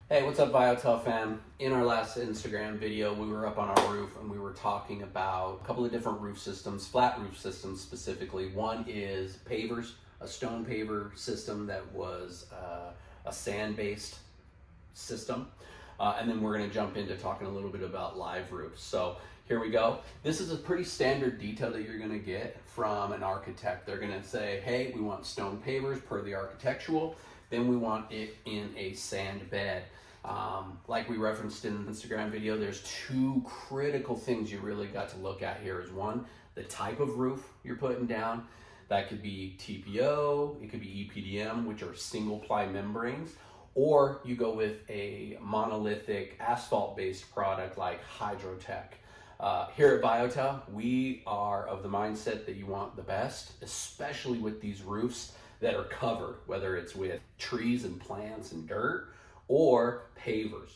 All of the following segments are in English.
Hey, what's up, Viotel fam? In our last Instagram video, we were up on our roof and we were talking about a couple of different roof systems, flat roof systems specifically. One is pavers, a stone paver system that was a sand-based system. And then we're going to jump into talking a little bit about live roofs. So here we go. This is a pretty standard detail that you're going to get from an architect. They're going to say, hey, we want stone pavers per the architectural. Then we want it in a sand bed. Like we referenced in the Instagram video, there's two critical things you really got to look at here. Is one, the type of roof you're putting down. That could be TPO, it could be EPDM, which are single ply membranes, or you go with a monolithic asphalt-based product like Hydrotech. Here at Viotel, we are of the mindset that you want the best, especially with these roofs that are covered, whether it's with trees and plants and dirt or pavers.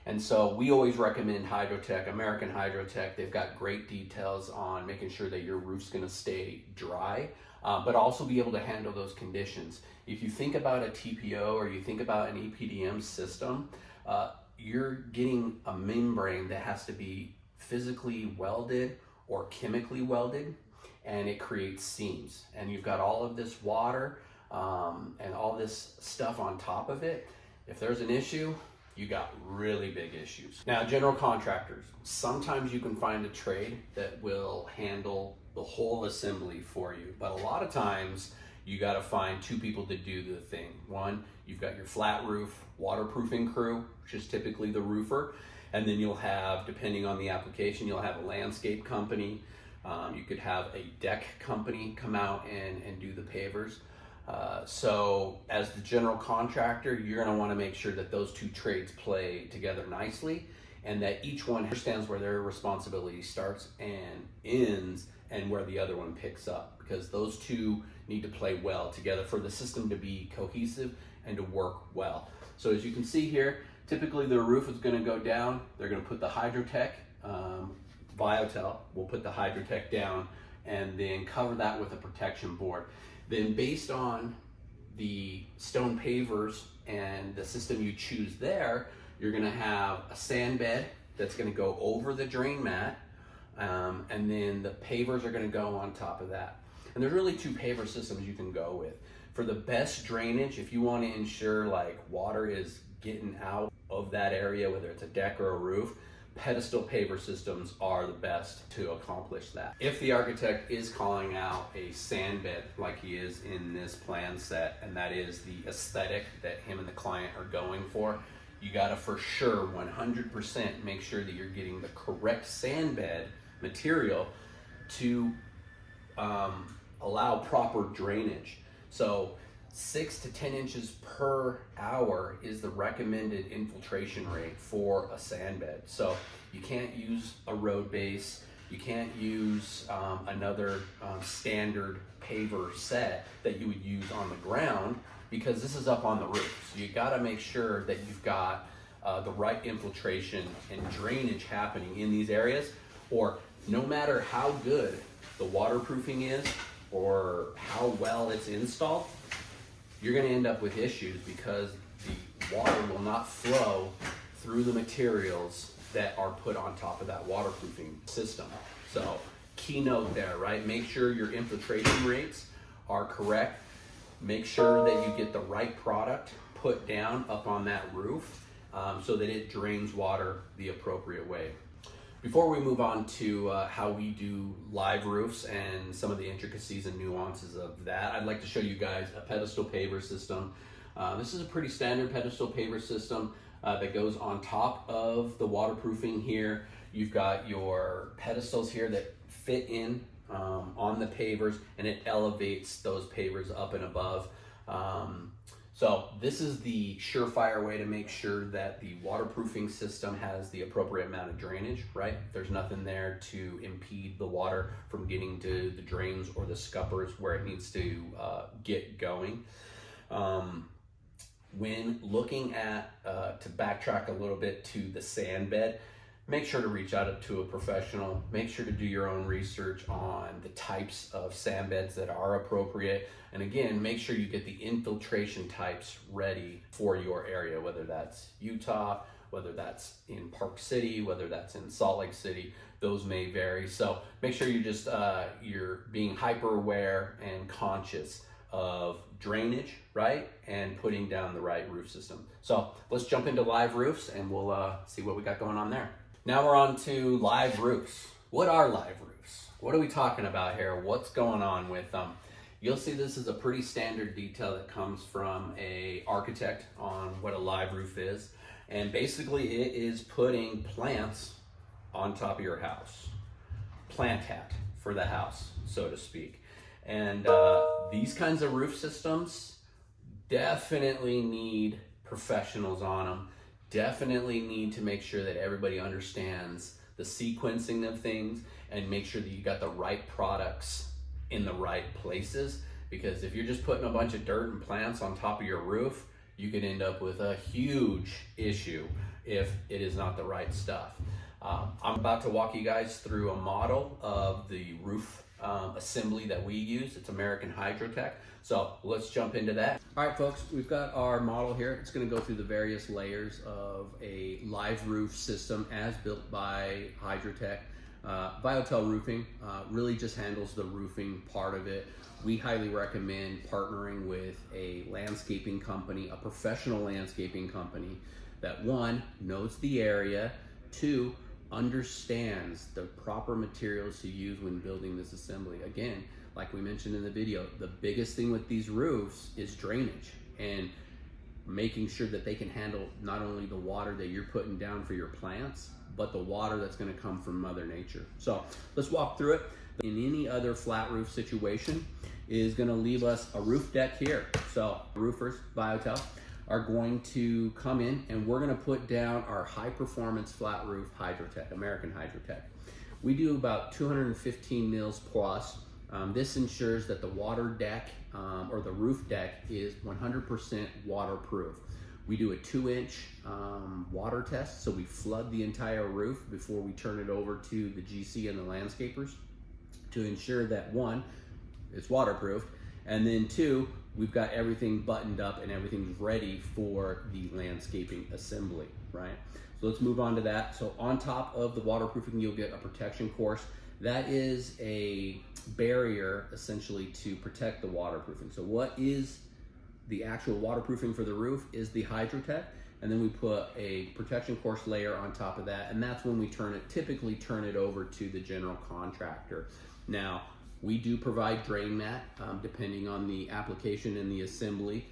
And so we always recommend Hydrotech, American Hydrotech. They've got great details on making sure that your roof's gonna stay dry, but also be able to handle those conditions. If you think about a TPO or you think about an EPDM system, you're getting a membrane that has to be physically welded or chemically welded, and it creates seams. And you've got all of this water and all this stuff on top of it. If there's an issue, you got really big issues. Now, general contractors, sometimes you can find a trade that will handle the whole assembly for you, but a lot of times you got to find two people to do the thing. One, you've got your flat roof waterproofing crew, which is typically the roofer, and then you'll have, depending on the application, you'll have a landscape company. You could have a deck company come out and do the pavers. So as the general contractor, you're going to want to make sure that those two trades play together nicely and that each one understands where their responsibility starts and ends and where the other one picks up, because those two need to play well together for the system to be cohesive and to work well. So as you can see here, typically the roof is going to go down. They're going to put the Hydrotech, Viotel will put the Hydrotech down and then cover that with a protection board. Then based on the stone pavers and the system you choose there, you're gonna have a sand bed that's gonna go over the drain mat, and then the pavers are gonna go on top of that. And there's really two paver systems you can go with. For the best drainage, if you wanna ensure like water is getting out of that area, whether it's a deck or a roof, pedestal paver systems are the best to accomplish that. If the architect is calling out a sand bed like he is in this plan set, and that is the aesthetic that him and the client are going for, you gotta for sure 100% make sure that you're getting the correct sand bed material to allow proper drainage. So 6 to 10 inches per hour is the recommended infiltration rate for a sand bed. So you can't use a road base, you can't use another standard paver set that you would use on the ground, because this is up on the roof. So you gotta make sure that you've got the right infiltration and drainage happening in these areas, or no matter how good the waterproofing is or how well it's installed, you're going to end up with issues because the water will not flow through the materials that are put on top of that waterproofing system. So key note there, right? Make sure your infiltration rates are correct. Make sure that you get the right product put down up on that roof so that it drains water the appropriate way. Before we move on to how we do live roofs and some of the intricacies and nuances of that, I'd like to show you guys a pedestal paver system. This is a pretty standard pedestal paver system that goes on top of the waterproofing here. You've got your pedestals here that fit in on the pavers, and it elevates those pavers up and above. So this is the surefire way to make sure that the waterproofing system has the appropriate amount of drainage, right? There's nothing there to impede the water from getting to the drains or the scuppers where it needs to get going. When looking at, to backtrack a little bit to the sand bed, make sure to reach out to a professional. Make sure to do your own research on the types of sand beds that are appropriate. And again, make sure you get the infiltration types ready for your area, whether that's Utah, whether that's in Park City, whether that's in Salt Lake City. Those may vary. So make sure you're being hyper aware and conscious of drainage, right? And putting down the right roof system. So let's jump into live roofs and we'll see what we got going on there. Now we're on to live roofs. What are live roofs? What are we talking about here? What's going on with them? You'll see this is a pretty standard detail that comes from an architect on what a live roof is. And basically it is putting plants on top of your house. Plant hat for the house, so to speak. And these kinds of roof systems definitely need professionals on them. Definitely need to make sure that everybody understands the sequencing of things and make sure that you got the right products in the right places. Because if you're just putting a bunch of dirt and plants on top of your roof, you could end up with a huge issue if it is not the right stuff. I'm about to walk you guys through a model of the roof assembly that we use. It's American Hydrotech. So let's jump into that. All right, folks, we've got our model here. It's going to go through the various layers of a live roof system as built by Hydrotech. Viotel Roofing really just handles the roofing part of it. We highly recommend partnering with a landscaping company, a professional landscaping company that, one, knows the area, two, understands the proper materials to use when building this assembly. Again, like we mentioned in the video, the biggest thing with these roofs is drainage and making sure that they can handle not only the water that you're putting down for your plants, but the water that's going to come from Mother Nature. So let's walk through it. In any other flat roof situation is going to leave us a roof deck here. So roofers, Viotel, are going to come in and we're going to put down our high performance flat roof Hydrotech, American Hydrotech. We do about 215 mils plus. This ensures that the water deck or the roof deck is 100% waterproof. We do a 2-inch water test, so we flood the entire roof before we turn it over to the GC and the landscapers to ensure that, one, it's waterproof, and then two, we've got everything buttoned up and everything's ready for the landscaping assembly, right? So let's move on to that. So on top of the waterproofing, you'll get a protection course. That is a barrier essentially to protect the waterproofing. So what is the actual waterproofing for the roof is the Hydrotech, and then we put a protection course layer on top of that, and that's when we typically turn it over to the general contractor. Now, we do provide drain mat depending on the application and the assembly.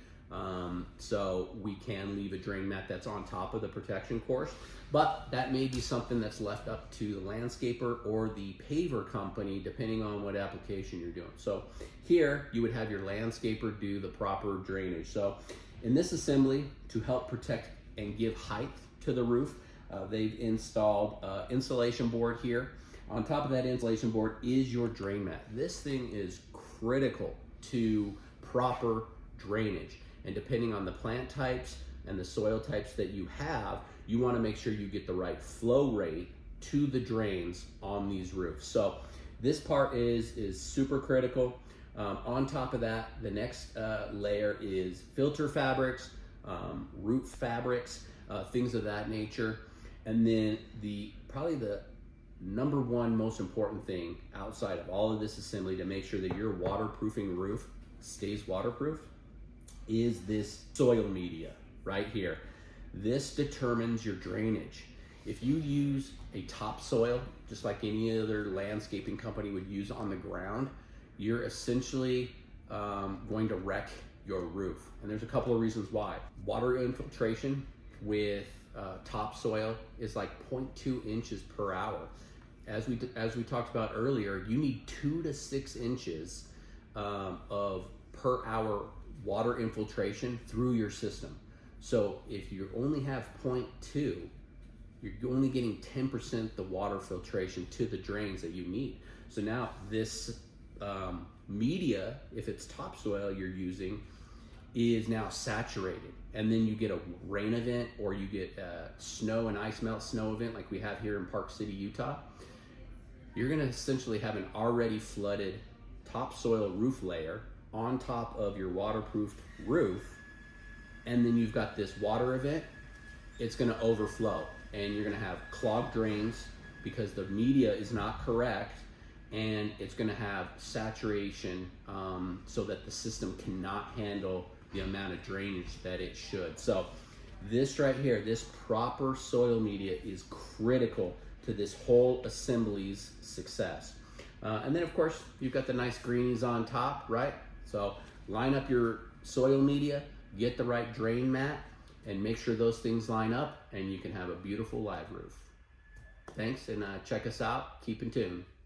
So we can leave a drain mat that's on top of the protection course, but that may be something that's left up to the landscaper or the paver company, depending on what application you're doing. So here you would have your landscaper do the proper drainage. So in this assembly, to help protect and give height to the roof, they've installed insulation board here. On top of that insulation board is your drain mat. This thing is critical to proper drainage. And depending on the plant types and the soil types that you have, you want to make sure you get the right flow rate to the drains on these roofs. So this part is super critical. On top of that, the next layer is filter fabrics, root fabrics, things of that nature. And then probably the number one most important thing outside of all of this assembly to make sure that your waterproofing roof stays waterproof is this soil media right here. This determines your drainage. If you use a topsoil, just like any other landscaping company would use on the ground, you're essentially going to wreck your roof. And there's a couple of reasons why. Water infiltration with topsoil is like 0.2 inches per hour. As we talked about earlier, you need 2 to 6 inches of per hour water infiltration through your system. So if you only have 0.2, you're only getting 10% the water filtration to the drains that you need. So now this media, if it's topsoil you're using, is now saturated, and then you get a rain event or you get a snow and ice melt snow event like we have here in Park City, Utah, you're gonna essentially have an already flooded topsoil roof layer on top of your waterproofed roof, and then you've got this water event. It's gonna overflow, and you're gonna have clogged drains because the media is not correct, and it's gonna have saturation so that the system cannot handle the amount of drainage that it should. So this right here, this proper soil media is critical to this whole assembly's success. And then of course, you've got the nice greenies on top, right? So line up your soil media, get the right drain mat, and make sure those things line up, and you can have a beautiful live roof. Thanks, and check us out. Keep in tune.